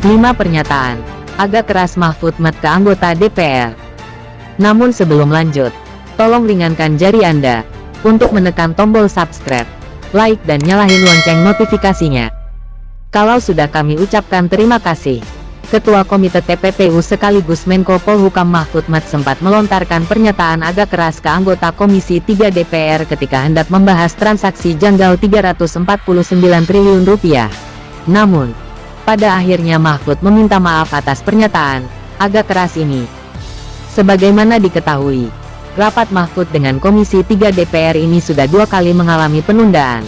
5 pernyataan agak keras Mahfud MT ke anggota DPR. Namun sebelum lanjut, tolong ringankan jari Anda untuk menekan tombol subscribe, like dan nyalahin lonceng notifikasinya. Kalau sudah, kami ucapkan terima kasih. Ketua Komite TPPU sekaligus Menko Polhukam Mahfud MT sempat melontarkan pernyataan agak keras ke anggota Komisi 3 DPR ketika hendak membahas transaksi janggal 349 triliun rupiah. Namun, pada akhirnya Mahfud meminta maaf atas pernyataan agak keras ini. Sebagaimana diketahui, rapat Mahfud dengan Komisi 3 DPR ini sudah 2 kali mengalami penundaan.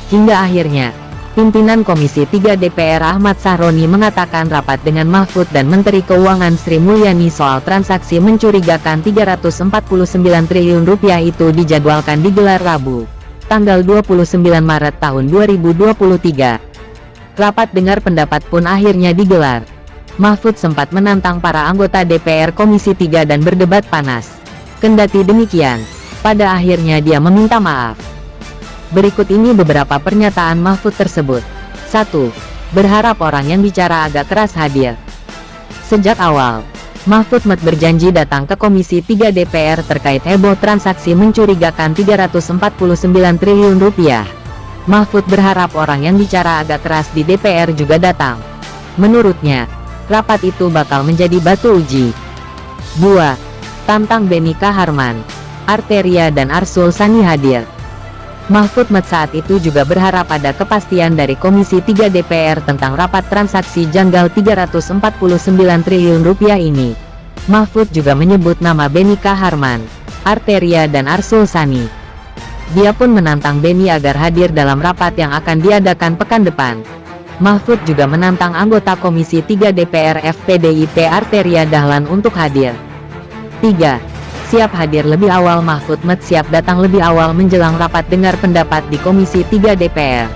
Hingga akhirnya, pimpinan Komisi 3 DPR Ahmad Sahroni mengatakan rapat dengan Mahfud dan Menteri Keuangan Sri Mulyani soal transaksi mencurigakan 349 triliun rupiah itu dijadwalkan digelar Rabu, tanggal 29 Maret tahun 2023. Rapat dengar pendapat pun akhirnya digelar. Mahfud sempat menantang para anggota DPR Komisi 3 dan berdebat panas. Kendati demikian, pada akhirnya dia meminta maaf. Berikut ini beberapa pernyataan Mahfud tersebut. 1. Berharap orang yang bicara agak keras hadir. Sejak awal, Mahfud MT berjanji datang ke Komisi 3 DPR terkait heboh transaksi mencurigakan 349 triliun rupiah. Mahfud berharap orang yang bicara agak keras di DPR juga datang. Menurutnya, rapat itu bakal menjadi batu uji. 2. Tantang Beni Kaharman, Arteria dan Arsul Sani hadir. Mahfud MT saat itu juga berharap ada kepastian dari Komisi 3 DPR tentang rapat transaksi janggal 349 triliun rupiah ini. Mahfud juga menyebut nama Beni Kaharman, Arteria dan Arsul Sani. Dia pun menantang Beni agar hadir dalam rapat yang akan diadakan pekan depan. Mahfud juga menantang anggota Komisi 3 DPR FPDIP Arteria Dahlan untuk hadir. 3. Siap hadir lebih awal. Mahfud MT siap datang lebih awal menjelang rapat dengar pendapat di Komisi 3 DPR.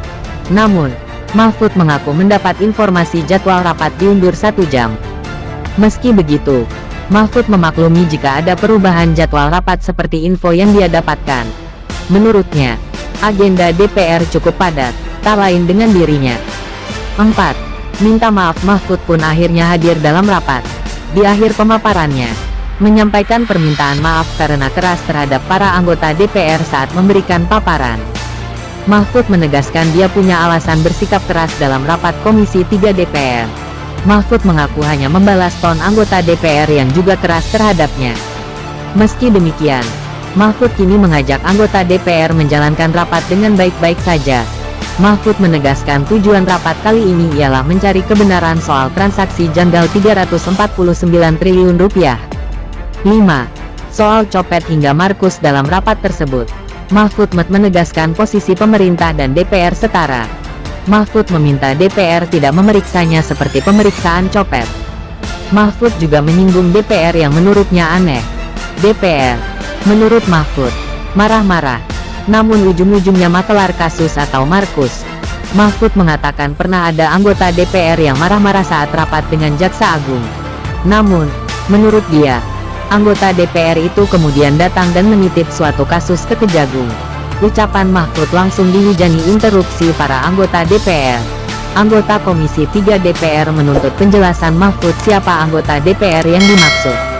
Namun, Mahfud mengaku mendapat informasi jadwal rapat diundur 1 jam. Meski begitu, Mahfud memaklumi jika ada perubahan jadwal rapat seperti info yang dia dapatkan. Menurutnya, agenda DPR cukup padat, tak lain dengan dirinya. 4. Minta maaf. Mahfud pun akhirnya hadir dalam rapat. Di akhir pemaparannya, menyampaikan permintaan maaf karena keras terhadap para anggota DPR saat memberikan paparan. Mahfud menegaskan dia punya alasan bersikap keras dalam rapat Komisi 3 DPR. Mahfud mengaku hanya membalas ton anggota DPR yang juga keras terhadapnya. Meski demikian, Mahfud kini mengajak anggota DPR menjalankan rapat dengan baik-baik saja. Mahfud menegaskan tujuan rapat kali ini ialah mencari kebenaran soal transaksi janggal 349 triliun rupiah. 5. Soal copet hingga Markus dalam rapat tersebut, Mahfud MT menegaskan posisi pemerintah dan DPR setara. Mahfud meminta DPR tidak memeriksanya seperti pemeriksaan copet. Mahfud juga menyinggung DPR yang menurutnya aneh. DPR, menurut Mahfud, marah-marah, namun ujung-ujungnya makelar kasus atau Markus. Mahfud mengatakan pernah ada anggota DPR yang marah-marah saat rapat dengan Jaksa Agung. Namun, menurut dia, anggota DPR itu kemudian datang dan menitip suatu kasus ke Kejagung. Ucapan Mahfud langsung dihujani interupsi para anggota DPR. Anggota Komisi 3 DPR menuntut penjelasan Mahfud siapa anggota DPR yang dimaksud.